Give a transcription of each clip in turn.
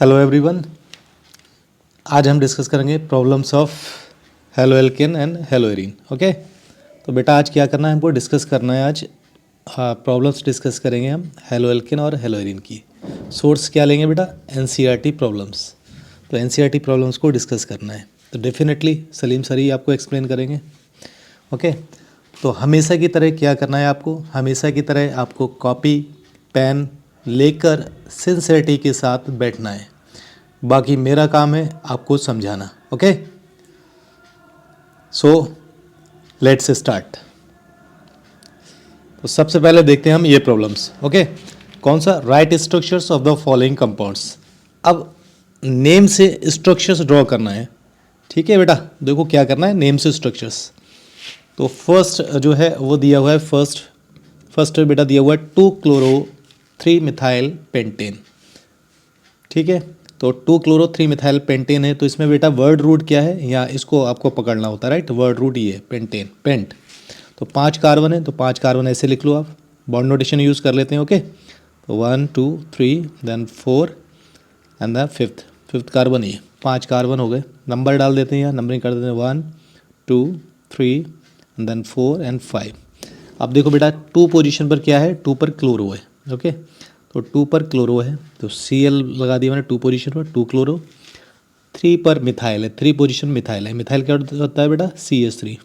Hello everyone. आज हम discuss करेंगे problems of haloalkane and haloarene. Okay, तो बेटा आज क्या करना है, हमको डिस्कस करना है। आज प्रॉब्लम्स डिस्कस करेंगे हम हेलोएल्केन और हेलोएरीन की। सोर्स क्या लेंगे बेटा? NCERT problems. तो एनसीईआरटी प्रॉब्लम्स को डिस्कस करना है, तो डेफिनेटली सलीम सर ही आपको एक्सप्लेन करेंगे। ओके, तो हमेशा की तरह क्या करना है आपको? हमेशा की तरह आपको कॉपी पेन लेकर सिंसेरिटी के साथ बैठना है। बाकी मेरा काम है आपको समझाना। Okay, so let's start. तो सबसे पहले देखते हैं हम ये प्रॉब्लम्स। ओके, कौन सा? Right structures of the following compounds. अब नेम से स्ट्रक्चर्स ड्रॉ करना है। ठीक है बेटा, देखो क्या करना है, नेम से स्ट्रक्चर्स। तो फर्स्ट जो है वो दिया हुआ है, फर्स्ट बेटा दिया हुआ है 2-chloro-3-methyl पेंटेन। ठीक है, तो 2-chloro-3-methyl पेंटेन है। तो इसमें बेटा वर्ड रूट क्या है, या इसको आपको पकड़ना होता है, राइट? वर्ड रूट ये है पेंटेन, पेंट। तो 5 कार्बन है, तो 5 कार्बन ऐसे लिख लो आप, बॉन्ड नोटेशन यूज़ कर लेते हैं। ओके, तो 1 2 3 then 4 and the fifth carbon, ये 5 कार्बन हो गए। नंबर डाल देते हैं, यहाँ नंबरिंग कर देते हैं 1 2 3 एंड देन 4 एंड 5। अब देखो बेटा 2 पोजीशन पर क्या है, 2 पर क्लोरो है। ओके, तो 2 पर क्लोरो है, तो Cl लगा दिया मैंने 2 पोजीशन पर, 2 क्लोरो। 3 पर मिथाइल है, 3 पोजीशन मिथाइल है। मिथाइल क्या होता है बेटा? CH3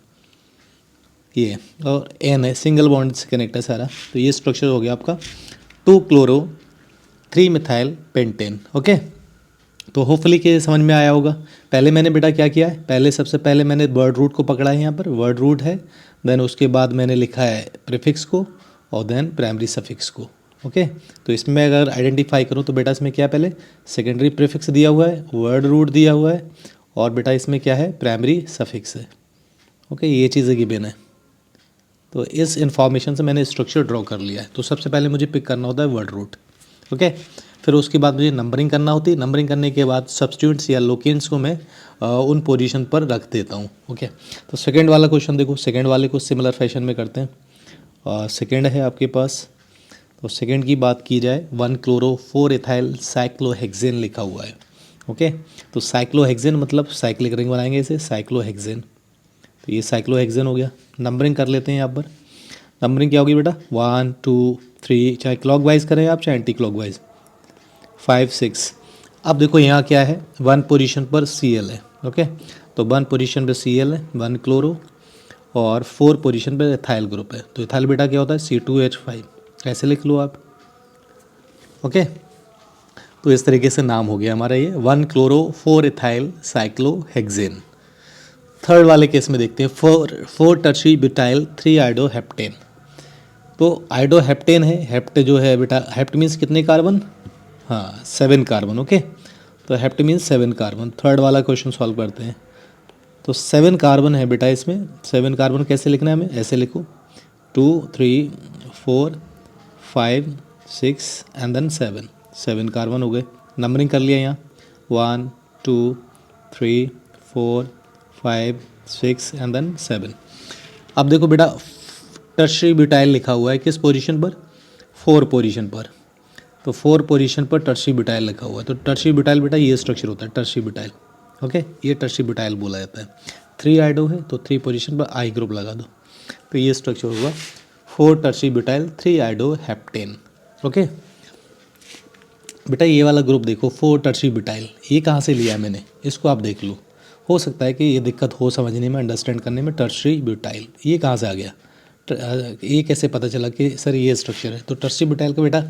ये, और N है, सिंगल बॉन्ड से कनेक्ट है सारा। तो ये स्ट्रक्चर हो गया आपका 2-chloro-3-methyl पेंटेन। ओके, तो होपफुली के समझ में आया होगा। पहले मैंने बेटा क्या किया है, पहले सबसे पहले मैंने वर्ड रूट को पकड़ा है, यहाँ पर वर्ड रूट है। देन उसके बाद मैंने लिखा है प्रीफिक्स को, और देन प्राइमरी सफिक्स को। ओके, तो इसमें अगर आइडेंटिफाई करूँ तो बेटा इसमें क्या है, पहले सेकेंडरी प्रीफिक्स दिया हुआ है, वर्ड रूट दिया हुआ है, और बेटा इसमें क्या है, प्राइमरी सफिक्स है। ओके, ये चीज़ें गिवन है। तो इस इन्फॉर्मेशन से मैंने स्ट्रक्चर ड्रॉ कर लिया है। तो सबसे पहले मुझे पिक करना होता है वर्ड रूट। ओके, फिर उसके बाद मुझे नंबरिंग करना होती है। नंबरिंग करने के बाद सब्स्टिट्यूएंट्स या लोकेंट्स को मैं उन पोजीशन पर रख देता हूँ। ओके, तो सेकंड वाला क्वेश्चन देखो, सेकंड वाले को सिमिलर फैशन में करते हैं। सेकंड है आपके पास, तो सेकंड की बात की जाए 1-chloro-4-ethyl साइक्लोहेक्सेन लिखा हुआ है। ओके, तो साइक्लोहेक्सेन मतलब साइक्लिक रिंग बनाएंगे इसे, साइक्लोहेक्सेन। तो ये साइक्लोहेक्सेन हो गया। नंबरिंग कर लेते हैं यहाँ पर। नंबरिंग क्या होगी बेटा? 1 2 3, चाहे क्लॉक वाइज करें आप चाहे एंटी क्लॉक वाइज, 5 6। अब देखो यहाँ क्या है, 1 पोजीशन पर Cl है। ओके, तो 1 पोजीशन पर Cl है, 1 क्लोरो, और 4 पोजीशन पर एथाइल ग्रुप है। तो एथाइल बेटा क्या होता है? C2H5, ऐसे लिख लो आप। ओके, तो इस तरीके से नाम हो गया हमारा ये 1-chloro-4-ethyl साइक्लोहेक्सेन। थर्ड वाले केस में देखते हैं 4 टर्शी ब्यूटाइल 3 आइडोहेप्टेन। तो आइडोहेप्टेन है, हेप्ट जो है बेटा, हेप्ट मीन्स कितने कार्बन? हाँ, 7 कार्बन। ओके, तो हेप्ट मीन्स 7 कार्बन। थर्ड वाला क्वेश्चन सॉल्व करते हैं। तो 7 कार्बन है बेटा इसमें। 7 कार्बन कैसे लिखना है हमें? ऐसे लिखो 2 3 4 5 6 एंड देन 7 कार्बन हो गए। नंबरिंग कर लिया यहाँ 1 2 3 4 5 6 एंड देन 7। अब देखो बेटा टर्शरी ब्यूटाइल लिखा हुआ है किस पोजीशन पर? 4 पोजीशन पर। तो 4 पोजीशन पर टर्शरी ब्यूटाइल लिखा हुआ है। तो टर्शरी ब्यूटाइल बेटा ये स्ट्रक्चर होता है, टर्शरी ब्यूटाइल। ओके, ये टर्शरी ब्यूटाइल बोला जाता है। 3 आइडो है, तो 3 पोजीशन पर आई ग्रुप लगा दो, तो ये स्ट्रक्चर होगा 4 टर्शरी ब्यूटाइल 3 आइडो हेप्टेन। ओके बेटा, ये वाला ग्रुप देखो 4 टर्शरी ब्यूटाइल, ये कहाँ से लिया है मैंने, इसको आप देख लो। हो सकता है कि ये दिक्कत हो समझने में, अंडरस्टैंड करने में। टर्शरी ब्यूटाइल ये कहाँ से आ गया, ये कैसे पता चला कि सर ये स्ट्रक्चर है? तो टर्शरी ब्यूटाइल का बेटा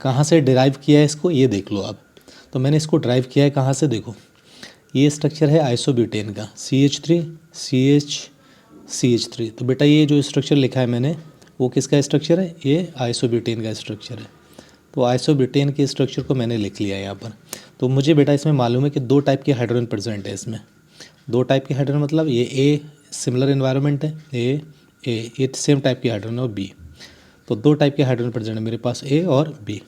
कहाँ से डिराइव किया है इसको, ये देख लो आप। तो मैंने इसको ड्राइव किया है कहाँ से, देखो ये स्ट्रक्चर है आइसोब्यूटेन का, CH3 CH3। तो बेटा ये जो स्ट्रक्चर लिखा है मैंने, वो किसका स्ट्रक्चर है? ये आइसोब्यूटेन का स्ट्रक्चर है। तो आइसोब्यूटेन के स्ट्रक्चर को मैंने लिख लिया है यहाँ पर। तो मुझे बेटा इसमें मालूम है कि 2 टाइप के हाइड्रोजन प्रेजेंट है इसमें। 2 टाइप के हाइड्रोजन मतलब ये ए सिमिलर एनवायरनमेंट है, ए ये सेम टाइप के हाइड्रोजन और बी। तो 2 टाइप के हाइड्रोजन प्रेजेंट है मेरे पास, ए और बी।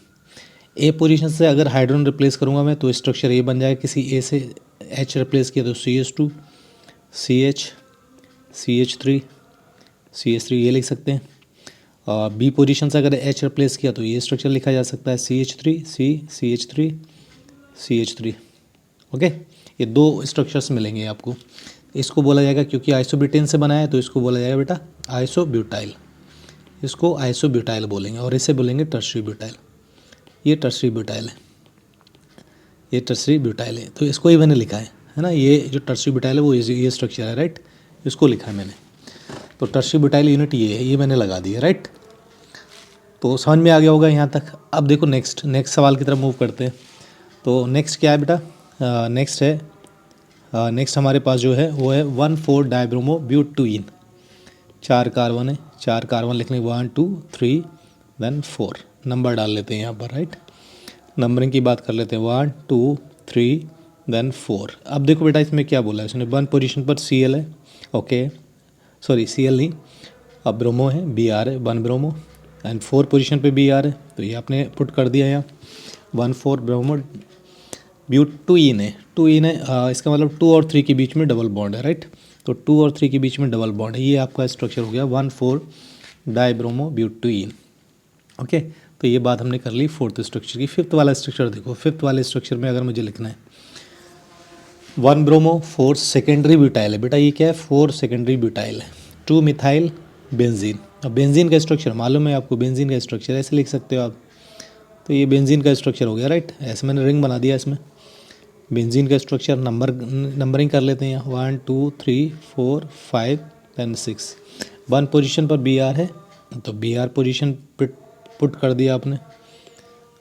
ए पोजीशन से अगर हाइड्रोजन रिप्लेस करूँगा मैं, तो स्ट्रक्चर ए बन जाएगा। किसी ए से H रिप्लेस किया तो CH2 CH CH3 CH3 ये लिख सकते हैं। और बी पोजीशन से अगर H रिप्लेस किया तो ये स्ट्रक्चर लिखा जा सकता है CH3 CH3 CH3। ओके, ये दो स्ट्रक्चर्स मिलेंगे आपको। इसको बोला जाएगा, क्योंकि आइसोब्यूटेन से बना है तो इसको बोला जाएगा बेटा आइसोब्यूटाइल, इसको आइसोब्यूटाइल बोलेंगे, और इसे बोलेंगे टर्शरी ब्यूटाइल। ये टर्शरी ब्यूटाइल है, ये टर्शरी ब्यूटाइल है, तो इसको ही मैंने लिखा है ना। ये जो टर्शरी ब्यूटाइल है वो ये स्ट्रक्चर है, राइट, इसको लिखा है मैंने। तो टर्शरी ब्यूटाइल यूनिट ये है, ये मैंने लगा दिया, राइट। तो समझ में आ गया होगा यहाँ तक। अब देखो नेक्स्ट सवाल की तरफ मूव करते हैं। तो नेक्स्ट क्या है बेटा, नेक्स्ट हमारे पास जो है वो है 1,4 डाइब्रोमो ब्यूटीन। 4 कार्बन है, 4 कार्बन लिखने 1 2 3 देन 4, नंबर डाल लेते हैं यहाँ पर, राइट। नंबरिंग की बात कर लेते हैं 1 2 3 देन 4। अब देखो बेटा इसमें क्या बोला है इसने, 1 पोजीशन पर Cl है, ओके, सॉरी Cl नहीं, अब ब्रोमो है, Br है, 1 ब्रोमो, एंड 4 पोजीशन पे Br है, तो ये आपने पुट कर दिया यहाँ 1,4 ब्रोमो ब्यूटीन है, 2 है, इसका मतलब 2 और 3 के बीच में डबल बॉन्ड है, राइट। तो 2 और 3 के बीच में डबल बॉन्ड है, ये आपका स्ट्रक्चर हो गया 1,4 डाइब्रोमो ब्यूटीन। ओके, तो ये बात हमने कर ली फोर्थ स्ट्रक्चर की। फिफ्थ वाला स्ट्रक्चर देखो, फिफ्थ वाले स्ट्रक्चर में अगर मुझे लिखना है 1 ब्रोमो 4 सेकेंडरी ब्यूटाइल है, बेटा ये क्या है, 4 सेकेंडरी ब्यूटाइल है, 2 मिथाइल बेंजीन। अब बेंजीन का स्ट्रक्चर मालूम है आपको, बेंजीन का स्ट्रक्चर ऐसे लिख सकते हो आप। तो ये बेंजीन का स्ट्रक्चर हो गया, राइट, ऐसे मैंने रिंग बना दिया इसमें। बेंजीन का स्ट्रक्चर नंबरिंग कर लेते हैं यहाँ 1 2 3 4 5 एंड 6। 1 पोजीशन पर Br है, तो Br पोजीशन पुट कर दिया आपने,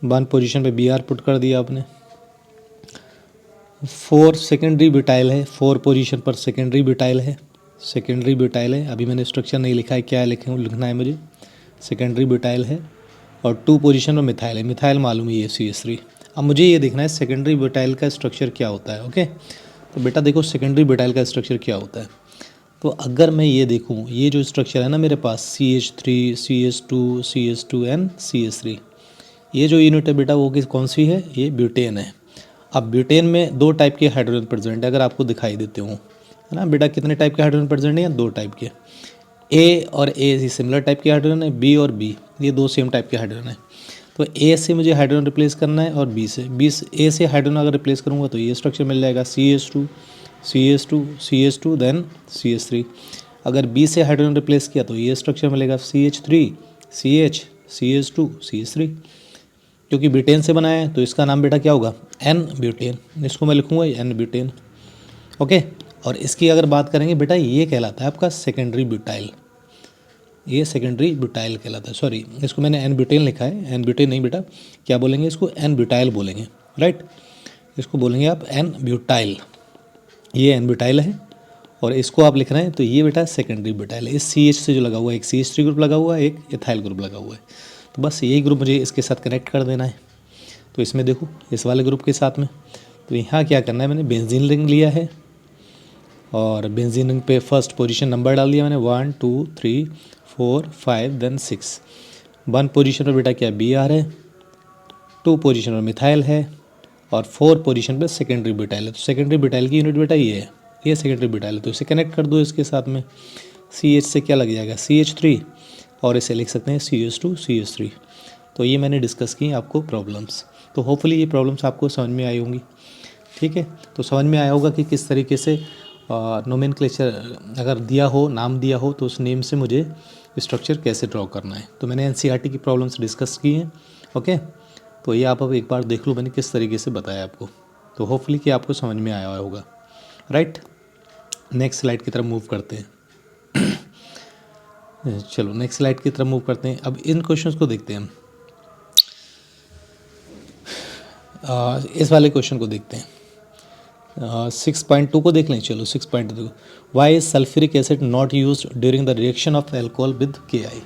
1 पोजीशन पे Br पुट कर दिया आपने। 4 सेकेंडरी ब्यूटाइल है, 4 पोजीशन पर सेकेंडरी ब्यूटाइल है, सेकेंडरी ब्यूटाइल है, अभी मैंने स्ट्रक्चर नहीं लिखा है, क्या लिखना है मुझे, सेकेंडरी ब्यूटाइल है। और 2 पोजीशन पर मिथाइल है, मिथाइल मालूम है ये CH3। अब मुझे ये देखना है सेकेंडरी ब्यूटाइल का स्ट्रक्चर क्या होता है, ओके। तो बेटा देखो सेकेंडरी ब्यूटाइल का स्ट्रक्चर क्या होता है। तो अगर मैं ये देखूँ, ये जो स्ट्रक्चर है ना मेरे पास CH3 CH2 एंड CH3, ये जो यूनिट है बेटा वो कौन सी है, ये ब्यूटेन है। अब ब्यूटेन में 2 टाइप के हाइड्रोजन प्रेजेंट है, अगर आपको दिखाई देते हो, है ना बेटा, कितने टाइप के हाइड्रोजन प्रेजेंट है, 2 टाइप के। A और A सिमिलर टाइप के हाइड्रोजन है, B और B ये 2 सेम टाइप के हाइड्रोजन है। तो A से मुझे हाइड्रोजन रिप्लेस करना है, और A से हाइड्रोजन अगर रिप्लेस करूँगा तो ये स्ट्रक्चर मिल जाएगा CH2 देन CH3। अगर B से हाइड्रोजन रिप्लेस किया तो ये स्ट्रक्चर मिलेगा CH3 CH2 CH3। क्योंकि ब्यूटेन से बना है तो इसका नाम बेटा क्या होगा, N ब्यूटेन, इसको मैं लिखूँगा N ब्यूटेन, ओके। और इसकी अगर बात करेंगे बेटा, ये कहलाता है आपका सेकेंडरी ब्यूटाइल, ये सेकेंडरी ब्यूटाइल कहलाता है, सॉरी इसको मैंने N ब्यूटेन लिखा है, N ब्यूटेन नहीं बेटा, क्या बोलेंगे इसको, N ब्यूटाइल बोलेंगे, राइट, इसको बोलेंगे आप N ब्यूटाइल, ये N ब्यूटाइल है। और इसको आप लिख रहे हैं तो ये बेटा सेकेंडरी ब्यूटाइल है। इस CH से जो लगा हुआ है, एक CH3 ग्रुप लगा हुआ है, एक इथाइल ग्रुप लगा हुआ है, तो बस यही ग्रुप मुझे इसके साथ कनेक्ट कर देना है। तो इसमें देखो इस वाले ग्रुप के साथ में, तो यहाँ क्या करना है, मैंने बेंजीन रिंग लिया है, और बेंजीन रिंग पे फर्स्ट पोजीशन नंबर डाल दिया मैंने 1 2 3 4 5 देन 6। 1 पोजीशन पर बेटा क्या Br है, 2 पोजीशन पर मिथाइल है, और 4 पोजीशन पर सेकेंडरी ब्यूटाइल है। तो सेकेंडरी ब्यूटाइल की यूनिट बेटा ये है, ये सेकेंडरी ब्यूटाइल है, तो इसे कनेक्ट कर दो इसके साथ में। CH से क्या लग जाएगा, CH3, और इसे लिख सकते हैं CH2 CH3। तो ये मैंने डिस्कस की आपको प्रॉब्लम्स, तो होपफुली ये प्रॉब्लम्स आपको समझ में आई होंगी, ठीक है। तो समझ में आया होगा कि किस तरीके से नोमेनक्लेचर अगर दिया हो, नाम दिया हो, तो उस नेम से मुझे स्ट्रक्चर कैसे ड्रॉ करना है। तो मैंने NCERT की प्रॉब्लम्स डिस्कस की हैं, ओके। तो ये आप अब एक बार देख लो मैंने किस तरीके से बताया आपको, तो होपफुली कि आपको समझ में आया होगा, राइट। नेक्स्ट स्लाइड की तरफ मूव करते हैं। चलो नेक्स्ट स्लाइड की तरफ मूव करते हैं। अब इन क्वेश्चंस को देखते हैं हम। इस वाले क्वेश्चन को देखते हैं, 6.2 को देख लें। चलो 6.2, why is sulphuric acid not use during the reaction of alcohol with KI।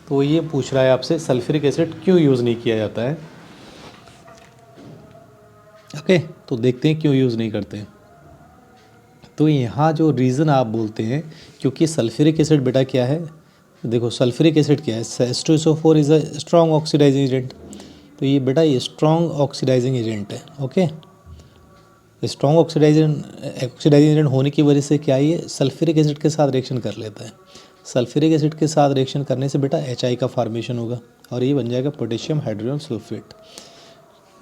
तो ये पूछ रहा है आपसे सल्फ्यूरिक एसिड क्यों यूज़ नहीं किया जाता है, ओके। तो देखते हैं क्यों यूज़ नहीं करते हैं। तो यहाँ जो रीज़न आप बोलते हैं, क्योंकि सल्फ्यूरिक एसिड बेटा क्या है, देखो सल्फ्यूरिक एसिड क्या है, H2SO4 is a strong oxidising agent. तो ये बेटा ये स्ट्रॉन्ग ऑक्सीडाइजिंग एजेंट है, ओके। स्ट्रॉन्ग ऑक्सीडाइजिंग एजेंट होने की वजह से क्या ये सल्फ्यूरिक एसिड के साथ रिएक्शन कर लेता है। सल्फ्यूरिक एसिड के साथ रिएक्शन करने से बेटा HI का फॉर्मेशन होगा, और ये बन जाएगा पोटेशियम हाइड्रोजन सल्फेट।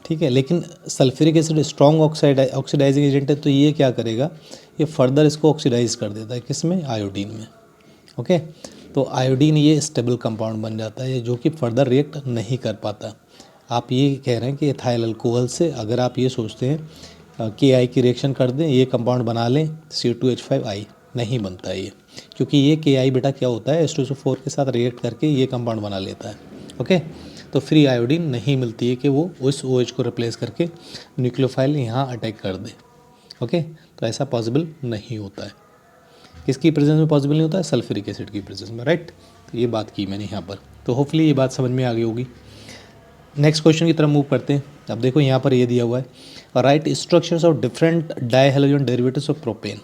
ठीक है। लेकिन sulphuric acid strong oxidising agent है, तो ये क्या करेगा, ये फर्दर इसको ऑक्सीडाइज कर देता है, किस में, आयोडीन में। ओके, तो आयोडीन ये स्टेबल कंपाउंड बन जाता है जो कि फर्दर रिएक्ट नहीं कर पाता। आप ये कह रहे हैं कि एथाइल अल्कोहल से अगर आप ये सोचते हैं कि आई की रिएक्शन कर दें, ये कंपाउंड बना लें C2H5I, नहीं बनता है ये, क्योंकि ये KI बेटा क्या होता है, H2SO4 के साथ रिएक्ट करके ये कंपाउंड बना लेता है। ओके, तो फ्री आयोडीन नहीं मिलती है कि वो उस OH को रिप्लेस करके न्यूक्लियोफाइल यहाँ अटैक कर दे। ओके, तो ऐसा पॉसिबल नहीं होता है। किसकी प्रेजेंस में पॉसिबल नहीं होता है, सल्फ्यूरिक एसिड की प्रेजेंस में, राइट। तो ये बात की मैंने यहाँ पर, तो होपफुली ये बात समझ में आ गई होगी। नेक्स्ट क्वेश्चन की तरफ मूव करते हैं। अब देखो यहाँ पर ये दिया हुआ है, write structures of different dihalogen derivatives of propane.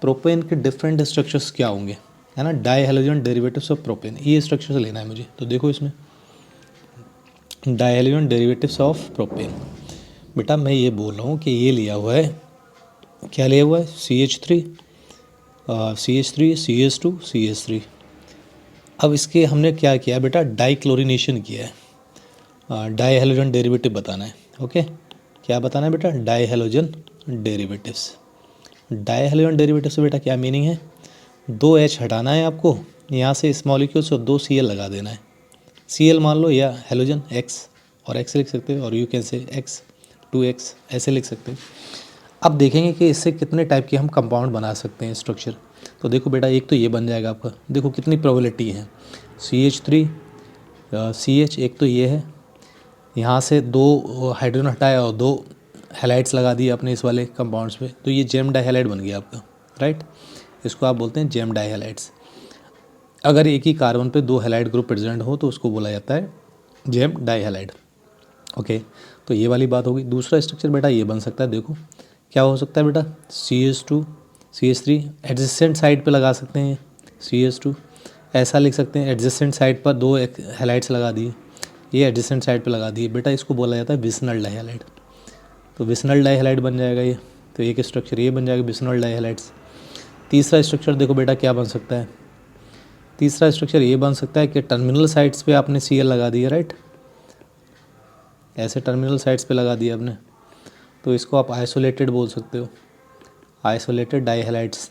Propane के डिफरेंट स्ट्रक्चर्स क्या होंगे, है ना, डाईहैलोजन डेरिवेटिव्स ऑफ प्रोपेन, ये स्ट्रक्चर्स लेना है मुझे। तो देखो इसमें डाईहैलोजन डेरिवेटिव्स ऑफ प्रोपेन, बेटा मैं ये बोल रहा हूँ कि ये लिया हुआ है, क्या लिया हुआ है, CH3 CH2 CH3। अब इसके हमने क्या किया बेटा, डाईक्लोरिनेशन किया है, डाईहैलोजन डेरिवेटिव बताना है। ओके, क्या बताना है बेटा, डाईहैलोजन डेरिवेटिव्स। डाईहैलोजन डेरिवेटिव से बेटा क्या मीनिंग है, 2H हटाना है आपको, यहाँ से इस मॉलिक्यूल से 2 Cl लगा देना है, Cl मान लो, या हैलोजन X, और X लिख सकते हो, और you can say X 2X ऐसे लिख सकते हो। अब देखेंगे कि इससे कितने टाइप के हम कंपाउंड बना सकते हैं स्ट्रक्चर। तो देखो बेटा, एक तो ये बन जाएगा आपका, देखो कितनी प्रोबेबिलिटी है, CH3 CH, एक तो ये है, यहाँ से 2 हाइड्रोजन हटाया और 2 हैलाइड्स लगा दिए अपने इस वाले कंपाउंड्स पे, तो ये जेम डाईहैलाइड बन गया आपका, राइट। इसको आप बोलते हैं जेम डाईहैलाइड्स। अगर एक ही कार्बन पे 2 हैलाइड ग्रुप प्रेजेंट हो तो उसको बोला जाता है जेम डाईहैलाइड। ओके, तो ये वाली बात होगी। दूसरा स्ट्रक्चर बेटा ये बन सकता है, देखो क्या हो सकता है बेटा, CH2 CH3 एडजेसेंट साइड पे लगा सकते हैं, CH2 ऐसा लिख सकते हैं, एडजेसेंट साइड पर 2 हैलाइड्स लगा दिए, ये एडजेसेंट साइड पे लगा दिए बेटा, इसको बोला जाता है विसनल डाईहैलाइड। तो विसनल डाईहैलाइड बन जाएगा ये, तो एक स्ट्रक्चर ये बन जाएगा विसनल डाईहैलाइड्स। तीसरा स्ट्रक्चर देखो बेटा क्या बन सकता है, तीसरा स्ट्रक्चर ये बन सकता है कि टर्मिनल साइड्स पे आपने Cl लगा दिया, राइट, ऐसे टर्मिनल साइड्स पे लगा दिया आपने, तो इसको आप आइसोलेटेड बोल सकते हो, आइसोलेटेड डाईहैलाइड्स।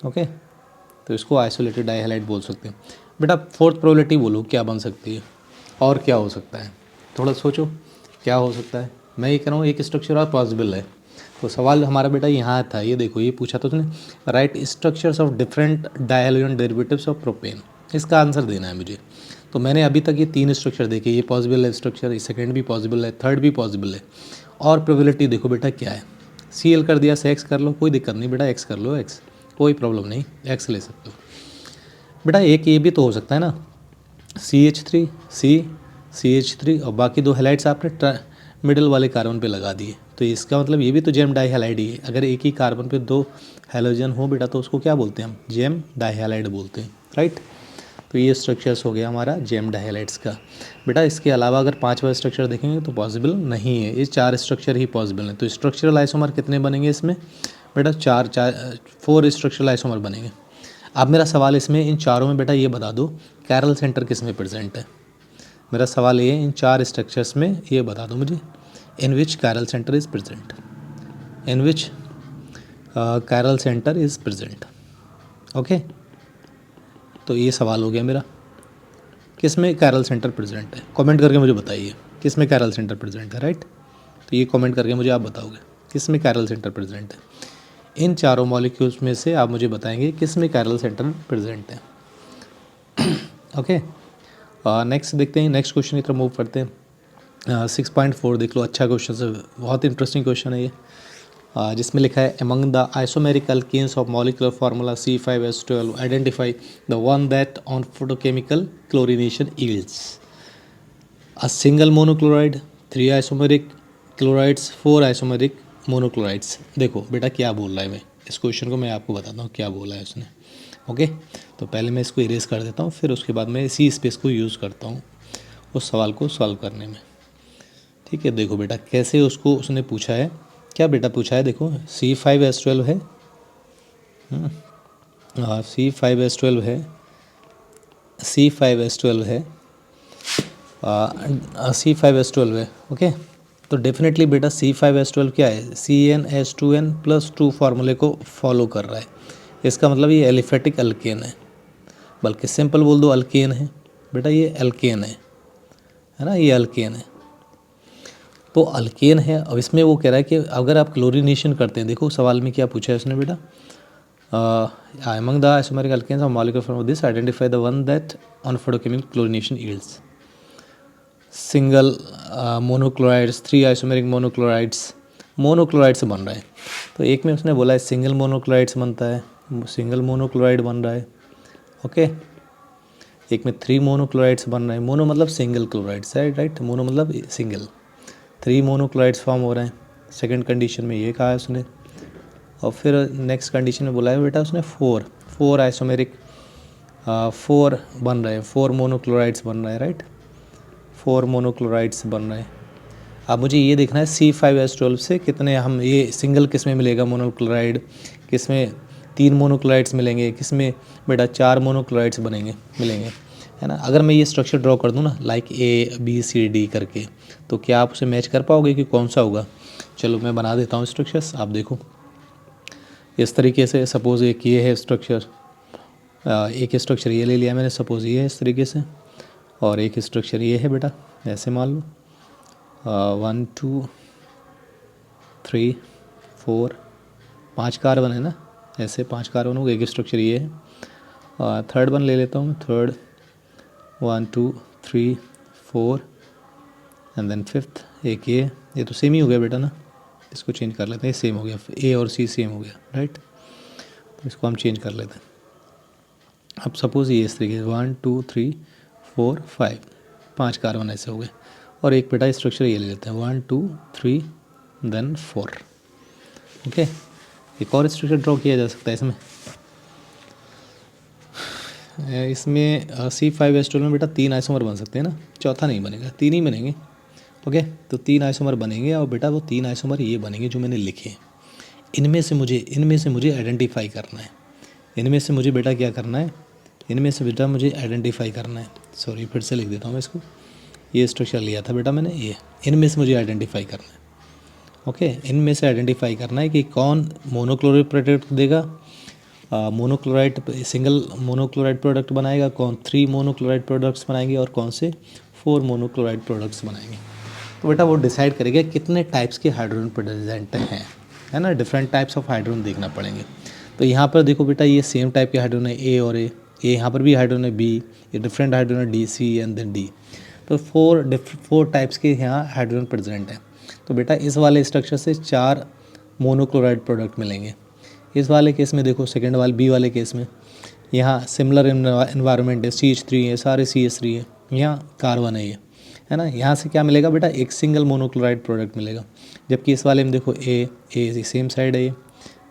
ओके, तो इसको आइसोलेटेड डाईहैलाइड बोल सकते हैं बेटा। फोर्थ प्रोबेबिलिटी बोलो क्या बन सकती है, और क्या हो सकता है, थोड़ा सोचो क्या हो सकता है। मैं ये कह रहा हूँ एक स्ट्रक्चर और पॉसिबल है, तो सवाल हमारा बेटा यहाँ था, ये देखो ये पूछा तो तुमने, write structures of different dihalogen derivatives of propane, इसका आंसर देना है मुझे। तो मैंने अभी तक ये 3 स्ट्रक्चर देखे, ये पॉसिबल है स्ट्रक्चर, ये सेकंड भी पॉसिबल है, थर्ड भी पॉसिबल है, और प्रोबेबिलिटी देखो बेटा क्या है, Cl कर दिया से X कर लो, कोई दिक्कत नहीं बेटा, X कर लो, X कोई प्रॉब्लम नहीं, X ले सकते हो बेटा। एक ये भी तो हो सकता है ना, CH3 CH3 और बाकी 2 हैलाइड्स आपने मिडिल वाले कार्बन पे लगा दिए, तो इसका मतलब ये भी तो जेम डाईहैलाइड ही है। अगर एक ही कार्बन पे 2 हैलोजन हो बेटा तो उसको क्या बोलते हैं हम, जेम डाईहैलाइड बोलते हैं, राइट। तो ये स्ट्रक्चर्स हो गया हमारा जेम डाईहैलाइड्स का बेटा। इसके अलावा अगर 5वां स्ट्रक्चर देखेंगे तो पॉसिबल नहीं है, ये 4 स्ट्रक्चर ही पॉसिबल हैं। तो स्ट्रक्चरल आइसोमर कितने बनेंगे इसमें बेटा, 4 स्ट्रक्चरल आइसोमर बनेंगे। अब मेरा सवाल इसमें इन चारों में बेटा ये बता दो कैरल सेंटर किस में प्रेजेंट है। मेरा सवाल ये है इन 4 स्ट्रक्चर्स में ये बता दो मुझे, in which chiral centre is present, in which chiral centre is present. Okay, तो ये सवाल हो गया मेरा, किस में कैरल सेंटर प्रेजेंट है, कमेंट करके मुझे बताइए किस में कैरल सेंटर प्रेजेंट है, राइट। तो ये कमेंट करके मुझे आप बताओगे किस में कैरल सेंटर प्रेजेंट है। इन चारों मॉलिक्यूल्स में से आप मुझे बताएंगे किस में कैरल सेंटर प्रेजेंट है। ओके, नेक्स्ट देखते हैं, नेक्स्ट क्वेश्चन की तरफ मूव करते हैं। 6.4 देख लो, अच्छा क्वेश्चन है, बहुत इंटरेस्टिंग क्वेश्चन है ये, जिसमें लिखा है among the isomeric alkanes of molecular formula C5H12 identify the one that on photochemical chlorination yields a single monochloride, 3 isomeric chlorides, 4 isomeric monochlorides. देखो बेटा क्या बोल रहा है, मैं इस क्वेश्चन को मैं आपको बताता हूँ क्या बोला है उसने। ओके, तो पहले मैं इसको इरेज कर देता हूँ, फिर उसके बाद मैं इसी स्पेस को यूज़ करता हूँ उस सवाल को सॉल्व करने में। ठीक है, देखो बेटा कैसे उसको उसने पूछा है, क्या बेटा पूछा है, देखो C5H12 है, C5H12 है, C5H12 है, C5H12 है। ओके, तो डेफिनेटली बेटा C5H12 क्या है, CnH2n+2 फार्मूले को फॉलो कर रहा है। इसका मतलब ये एलिफेटिक अल्केन है, बल्कि सिंपल बोल दो अल्केन है बेटा, ये अल्केन है ना, ये अल्केन है। तो अल्केन है। अब इसमें वो कह रहा है कि अगर आप क्लोरीनेशन करते हैं, देखो सवाल में क्या पूछा है उसने बेटा, among the isomeric alkanes of molecular form of this identify the one that on photochemical chlorination yields single monochlorides, 3 isomeric monochloride से बन रहा है। तो एक में उसने बोला है सिंगल मोनोक्लोराइड से बनता है, सिंगल मोनोक्लोराइड बन रहा है। ओके, एक में 3 मोनोक्लोराइड से बन रहा है, मोनो मतलब सिंगल क्लोराइड है, राइट, मोनो मतलब सिंगल, 3 मोनोक्लोराइड्स फॉर्म हो रहे हैं। सेकंड कंडीशन में ये कहा है उसने। और फिर नेक्स्ट कंडीशन में बोला है बेटा उसने 4 आइसोमेरिक 4 बन रहे हैं, 4 मोनोक्लोराइड्स बन रहे हैं, राइट, 4 मोनोक्लोराइड्स बन रहे हैं। अब मुझे ये देखना है C5H12 से कितने हम, ये सिंगल किस में मिलेगा मोनोक्लोराइड, किस में 3 मोनोक्लोराइड्स मिलेंगे, किस में बेटा 4 मोनोक्लोराइड्स मिलेंगे, है ना। अगर मैं ये स्ट्रक्चर ड्रॉ कर दूँ ना, लाइक ABCD करके, तो क्या आप उसे मैच कर पाओगे कि कौन सा होगा। चलो मैं बना देता हूँ स्ट्रक्चर्स, आप देखो इस तरीके से। सपोज़ एक ये है स्ट्रक्चर, एक स्ट्रक्चर ये ले लिया मैंने, सपोज़ ये है इस तरीके से, और एक स्ट्रक्चर ये है बेटा, ऐसे मान लो 1 2 3 4 5 कार्बन है ना, ऐसे 5 कार्बन हो गए, एक स्ट्रक्चर ये है। थर्ड वन ले लेता हूँ, थर्ड 1 2 3 4 एंड देन फिफ्थ एक ये तो सेम ही हो गया बेटा ना, इसको चेंज कर लेते हैं, सेम हो गया, A और C सेम हो गया, राइट। तो इसको हम चेंज कर लेते हैं। अब सपोज़ ये इस तरीके से 1 2 3 4 5 5 कार्बन ऐसे हो गए, और एक बेटा स्ट्रक्चर ये ले लेते हैं 1 2 3 देन 4। ओके, एक और स्ट्रक्चर ड्रॉ किया जा सकता है इसमें C5H12 में बेटा 3 आइसोमर बन सकते हैं ना, चौथा नहीं बनेगा, 3 ही बनेंगे। ओके, तो 3 आइसोमर बनेंगे, और बेटा वो 3 आइसोमर ये बनेंगे जो मैंने लिखे। इनमें से मुझे आइडेंटिफाई करना है, इनमें से मुझे बेटा क्या करना है, इनमें से बेटा मुझे आइडेंटिफाई करना है। सॉरी, फिर से लिख देता हूँ इसको, ये स्ट्रक्चर लिया था बेटा मैंने, ये इनमें से मुझे आइडेंटिफाई करना है। ओके, इनमें से आइडेंटिफाई करना है कि कौन मोनोक्लोराइड प्रोडक्ट देगा, मोनोक्लोराइड सिंगल मोनोक्लोराइड प्रोडक्ट बनाएगा, कौन 3 मोनोक्लोराइड प्रोडक्ट्स बनाएंगे, और कौन से 4 मोनोक्लोराइड प्रोडक्ट्स बनाएंगे। तो बेटा वो डिसाइड करेगा कितने टाइप्स के हाइड्रोजन प्रेजेंट हैं, है ना, डिफरेंट टाइप्स ऑफ हाइड्रोजन देखना पड़ेंगे। तो यहाँ पर देखो बेटा, ये सेम टाइप के हाइड्रोजन है, A और A, यहाँ पर भी हाइड्रोजन है B, ये डिफरेंट हाइड्रोजन है D C and then D। तो 4 टाइप्स के यहाँ हाइड्रोजन प्रेजेंट है। तो बेटा इस वाले स्ट्रक्चर से 4 मोनोक्लोराइड प्रोडक्ट मिलेंगे। इस वाले केस में देखो, सेकेंड वाले B वाले केस में यहाँ सिमिलर इन्वायरमेंट है, CH3 है, सारे CH3 है, यहाँ कार्बन है, ये है ना। यहाँ से क्या मिलेगा बेटा, एक सिंगल मोनोक्लोराइड प्रोडक्ट मिलेगा। जबकि इस वाले में देखो A सेम साइड है,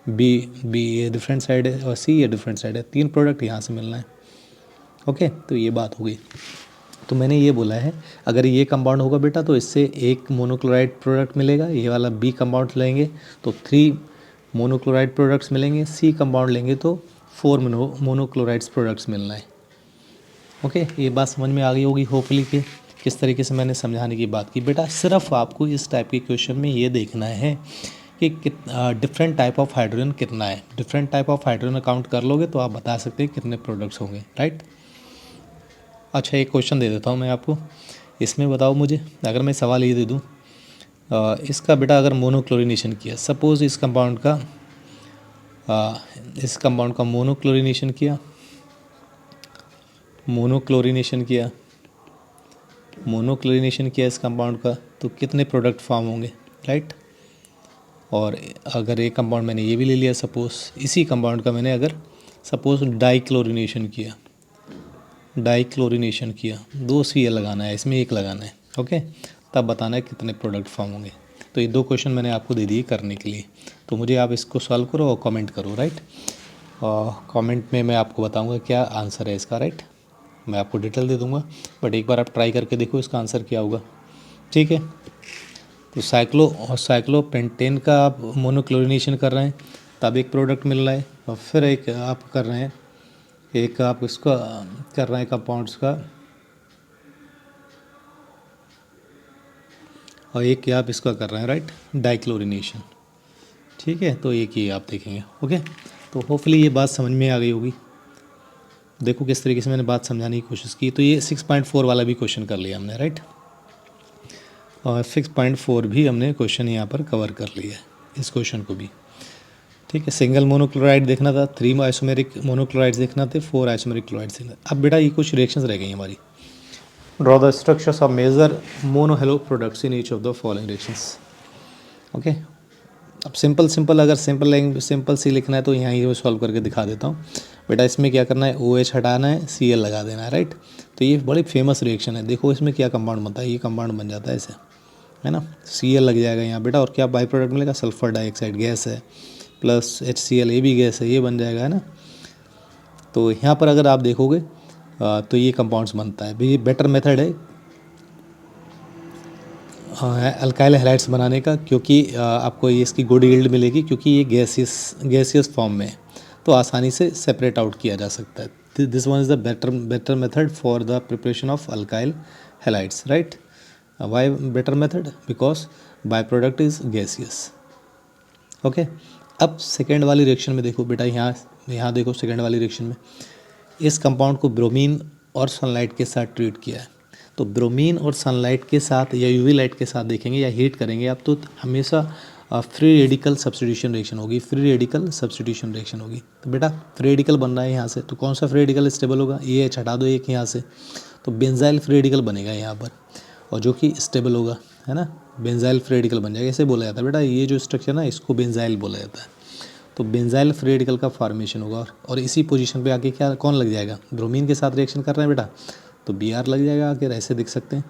B ये डिफरेंट साइड है, और C ये डिफरेंट साइड है, 3 प्रोडक्ट यहाँ से मिलना है। ओके, तो ये बात हो गई। तो मैंने ये बोला है, अगर ये कंपाउंड होगा बेटा तो इससे एक मोनोक्लोराइड प्रोडक्ट मिलेगा, ये वाला B कंपाउंड लेंगे तो 3 मोनोक्लोराइड प्रोडक्ट्स मिलेंगे, C कंपाउंड लेंगे तो 4 मोनोक्लोराइड्स प्रोडक्ट्स मिलना है। ओके, ये बात समझ में आ गई होगी होपफुली कि किस तरीके से मैंने समझाने की बात की। बेटा सिर्फ आपको इस टाइप के क्वेश्चन में ये देखना है कि डिफरेंट टाइप ऑफ हाइड्रोजन कितना है, different type of hydrogen count कर लोगे तो आप बता सकते हैं कितने प्रोडक्ट्स होंगे, राइट। अच्छा, एक क्वेश्चन दे देता हूँ मैं आपको, इसमें बताओ मुझे, अगर मैं सवाल ये दे दूँ, इसका बेटा अगर मोनोक्लोरिनेशन किया, सपोज़ इस कंपाउंड का मोनोक्लोरिनेशन किया इस कंपाउंड का, तो कितने प्रोडक्ट फॉर्म होंगे, राइट। और अगर एक कंपाउंड मैंने ये भी ले लिया, सपोज़ इसी कंपाउंड का मैंने अगर सपोज़ डाइक्लोरिनेशन किया, 2 Cl लगाना है, इसमें 1 लगाना है। ओके, तब बताना है कितने प्रोडक्ट फॉर्म होंगे। तो ये 2 क्वेश्चन मैंने आपको दे दिए करने के लिए, तो मुझे आप इसको सॉल्व करो और कमेंट करो, राइट। और कमेंट में मैं आपको बताऊंगा क्या आंसर है इसका, राइट। मैं आपको डिटेल दे दूंगा, बट एक बार आप ट्राई करके देखो इसका आंसर क्या होगा, ठीक है। तो साइक्लोपेंटेन का आप मोनोक्लोरिनेशन कर रहे हैं, तब एक प्रोडक्ट मिल रहा है, और फिर एक आप कर रहे हैं, एक आप इसका कर रहे हैं कंपाउंड्स का और एक ये आप इसका कर रहे हैं, राइट, डाइक्लोरिनेशन। ठीक है, तो एक ही आप देखेंगे। ओके, तो होपफुली ये बात समझ में आ गई होगी। देखो किस तरीके से मैंने बात समझाने की कोशिश की। तो ये 6.4 वाला भी क्वेश्चन कर लिया हमने, राइट, और 6.4 भी हमने क्वेश्चन यहाँ पर कवर कर लिया है, इस क्वेश्चन को भी। ठीक है, सिंगल मोनोक्लोराइड देखना था, 3 आइसोमेरिक मोनोक्लोराइड्स देखना थे, 4 आइसोमेरिक क्लोराइड्स देखना। अब बेटा ये कुछ रिएक्शंस रह गई हमारी। Draw the structures of major monohalo products in each of the following reactions. Okay, अब सिंपल अगर सिंपल सी लिखना है तो यहाँ ही सॉल्व करके दिखा देता हूँ। बेटा इसमें क्या करना है, OH हटाना है, Cl लगा देना है, राइट। तो ये बड़ी फेमस रिएक्शन है। देखो इसमें क्या कंपाउंड बनता है, ये कंपाउंड बन जाता है ऐसे, है ना। Cl लग जाएगा यहाँ बेटा, और क्या बाई प्रोडक्ट मिलेगा, सल्फर डाइऑक्साइड गैस है, प्लस HCl, ये भी गैस है, ये बन जाएगा, है ना। तो यहाँ पर अगर आप देखोगे तो ये कंपाउंड्स बनता है। ये बेटर मेथड है अल्काइल हैलाइड्स बनाने का, क्योंकि आपको ये इसकी गुड यील्ड मिलेगी, क्योंकि ये गैसियस फॉर्म में है, तो आसानी से सेपरेट आउट किया जा सकता है। This one is the better method for the preparation of alkyl halides, right. Why better method, because by product is gaseous. Okay, अब सेकेंड वाली रिएक्शन में देखो बेटा, यहाँ देखो सेकेंड वाली रिएक्शन में इस कंपाउंड को ब्रोमीन और सनलाइट के साथ ट्रीट किया है। तो ब्रोमीन और सनलाइट के साथ या यूवी लाइट के साथ देखेंगे या हीट करेंगे आप, तो हमेशा फ्री रेडिकल सब्स्टिट्यूशन रिएक्शन होगी, फ्री रेडिकल सब्स्टिट्यूशन रिएक्शन होगी। तो बेटा फ्री रेडिकल बन रहा है यहाँ से, तो कौन सा फ्री रेडिकल स्टेबल होगा, ये हटा दो एक यहाँ से, तो बेंजाइल फ्री रेडिकल बनेगा यहाँ पर, और जो कि स्टेबल होगा, है ना। बेंजाइल फ्री रेडिकल बन जाएगा, ऐसे बोला जाता है बेटा, ये जो स्ट्रक्चर ना इसको बेंजाइल बोला जाता है। तो बेंजाइल फ्री रेडिकल का फॉर्मेशन होगा, और इसी पोजीशन पे आके क्या कौन लग जाएगा, ब्रोमीन के साथ रिएक्शन कर रहे हैं बेटा, तो Br लग जाएगा आके, ऐसे दिख सकते हैं।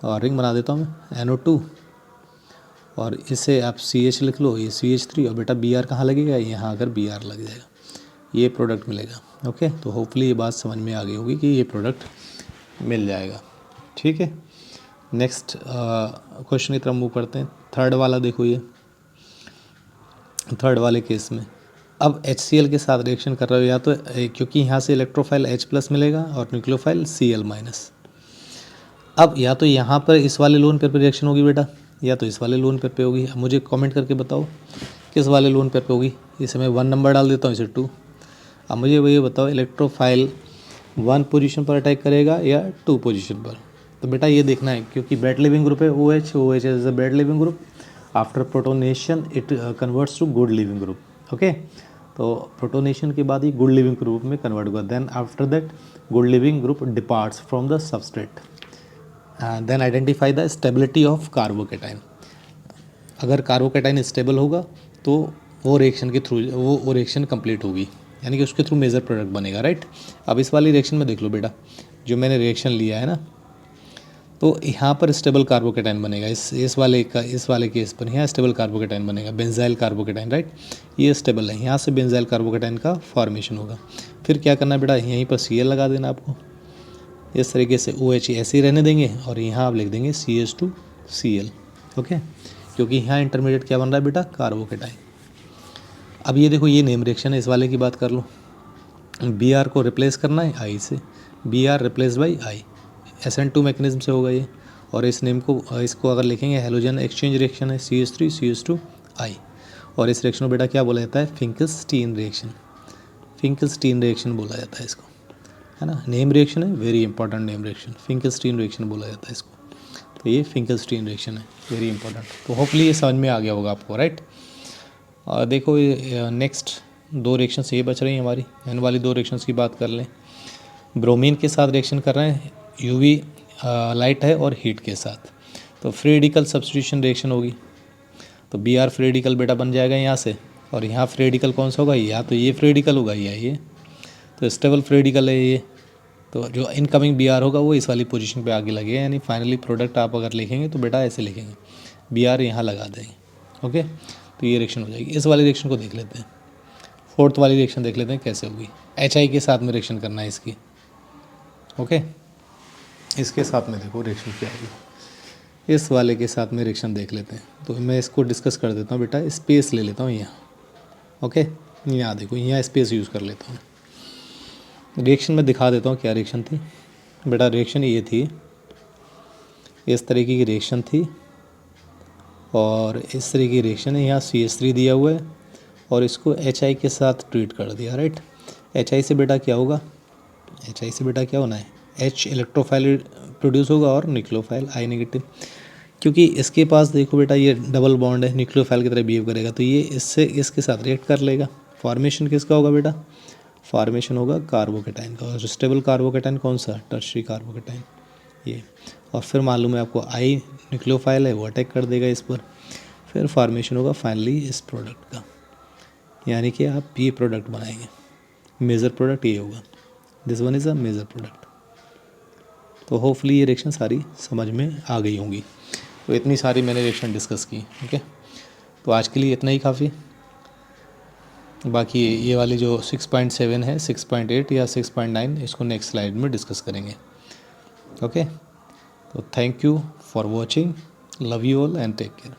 और रिंग बना देता हूँ मैं, NO2, और इसे आप CH लिख लो, ये CH3, और बेटा Br कहाँ लगेगा, यहाँ अगर Br लग जाएगा, ये प्रोडक्ट मिलेगा। ओके, तो होपफुली ये बात समझ में आ गई होगी कि ये प्रोडक्ट मिल जाएगा। ठीक है, नेक्स्ट क्वेश्चन की तरफ मूव करते हैं। थर्ड वाला देखो, ये थर्ड वाले केस में अब HCl के साथ रिएक्शन कर रहे हो, या तो क्योंकि यहाँ से इलेक्ट्रोफाइल H+ मिलेगा और न्यूक्लियोफाइल Cl-। अब या तो यहाँ पर इस वाले लोन पेयर पे रिएक्शन होगी बेटा, या तो इस वाले लोन पेयर पे होगी। अब मुझे कमेंट करके बताओ किस वाले लोन पेयर पे होगी। इसे मैं 1 नंबर डाल देता हूँ, इसे 2। अब मुझे ये बताओ इलेक्ट्रोफाइल 1 पोजीशन पर अटैक करेगा या 2 पोजीशन पर। तो बेटा ये देखना है, क्योंकि बेड लिविंग ग्रुप है OH is a bad leaving group, after protonation it converts to good leaving group. Okay, तो प्रोटोनेशन के बाद ही गुड लिविंग ग्रुप में कन्वर्ट होगा। Then after that good leaving group departs from the substrate. Then identify the stability of carbocation. अगर carbocation stable होगा तो वो रिएक्शन के थ्रू वो रिएक्शन कंप्लीट होगी, यानी कि उसके थ्रू मेजर प्रोडक्ट बनेगा, राइट। अब इस वाली रिएक्शन में देख लो बेटा, जो मैंने रिएक्शन लिया है ना, तो यहाँ पर स्टेबल कार्बोकेटाइन बनेगा। इस वाले केस पर यहाँ स्टेबल कार्बोकेटाइन बनेगा, बेंजाइल कार्बोकेटाइन, राइट। ये स्टेबल है, यहाँ से बेंजाइल कार्बोकेटाइन का फॉर्मेशन होगा। फिर क्या करना है बेटा, यहीं पर Cl लगा देना आपको, इस तरीके से OH ऐसे ही रहने देंगे, और यहाँ आप लिख देंगे CH2Cl। ओके, क्योंकि यहाँ इंटरमीडिएट क्या बन रहा है बेटा, कार्बोकेटाइन। अब ये देखो, ये नेम रिएक्शन है, इस वाले की बात कर लो। Br को रिप्लेस करना है I से, Br replace by I, SN2 mechanism से होगा ये। और इस नेम को इसको अगर लिखेंगे, हेलोजन एक्सचेंज रिएक्शन है, CH3 CH2I। और इस रिएक्शन को बेटा क्या बोला जाता है, फिंकलस्टीन रिएक्शन। फिंकलस्टीन रिएक्शन बोला जाता है इसको, है ना। नेम रिएक्शन है, very important name reaction, Finkelstein reaction बोला जाता है इसको। तो ये फिंकलस्टीन रिएक्शन है, वेरी इंपॉर्टेंट। तो होपफुली ये समझ में आ गया होगा आपको, राइट। और देखो नेक्स्ट 2 रिएक्शंस ये बच रही हैं हमारी। इन वाली 2 रिएक्शंस की बात कर लें। ब्रोमीन के साथ रिएक्शन कर रहे हैं, यूवी लाइट है और हीट के साथ, तो फ्री रेडिकल सब्स्टिट्यूशन रिएक्शन होगी। तो Br फ्री रेडिकल बेटा बन जाएगा यहाँ से, और यहाँ फ्री रेडिकल कौन सा होगा, या तो ये फ्री रेडिकल होगा या ये, तो स्टेबल फ्री रेडिकल है ये। तो जो इनकमिंग Br होगा वो इस वाली पोजीशन पे आगे लगेगा, यानी फाइनली प्रोडक्ट आप अगर लिखेंगे तो बेटा ऐसे लिखेंगे, Br यहाँ लगा देंगे। ओके, तो ये रिएक्शन हो जाएगी। इस वाली रिएक्शन को देख लेते हैं, फोर्थ वाली रिएक्शन देख लेते हैं कैसे होगी। HI के साथ में रिएक्शन करना है इसकी। ओके, इसके साथ में देखो रिएक्शन क्या होगी, इस वाले के साथ में रिएक्शन देख लेते हैं। तो मैं इसको डिस्कस कर देता हूँ बेटा, स्पेस ले लेता हूँ यहाँ। ओके, यहाँ देखो, यहाँ स्पेस यूज़ कर लेता हूँ। रिएक्शन में दिखा देता हूँ क्या रिएक्शन थी बेटा। रिएक्शन ये थी, इस तरीके की रिएक्शन थी, और इस तरह की रिएक्शन है। यहाँ CH3 दिया हुआ है और इसको HI के साथ ट्रीट कर दिया, राइट। HI से बेटा क्या होगा, HI से बेटा क्या होना है, H इलेक्ट्रोफाइल प्रोड्यूस होगा और न्यूक्लियोफाइल I नेगेटिव। क्योंकि इसके पास देखो बेटा ये डबल बॉन्ड है, न्यूक्लियोफाइल की तरह बिहेव करेगा, तो ये इससे इसके साथ रिएक्ट कर लेगा। फॉर्मेशन किसका होगा बेटा, फॉर्मेशन होगा कार्बोकेटाइन का। और स्टेबल कार्बोकेटाइन कौन सा, टर्शियरी कार्बोकेटाइन ये। और फिर मालूम है आपको I न्यूक्लियोफाइल है, वो अटैक कर देगा इस पर, फिर फॉर्मेशन होगा फाइनली इस प्रोडक्ट का। यानी कि आप ये प्रोडक्ट बनाएंगे, मेजर प्रोडक्ट ये होगा, this one is a major product. तो होपफुली ये रिएक्शन सारी समझ में आ गई होंगी। तो इतनी सारी मैंने रिएक्शन डिस्कस की, ओके। तो आज के लिए इतना ही काफ़ी। बाकी ये वाली जो 6.7 है, 6.8 या 6.9, इसको नेक्स्ट स्लाइड में डिस्कस करेंगे, ओके। तो thank you for watching, love you all and take care.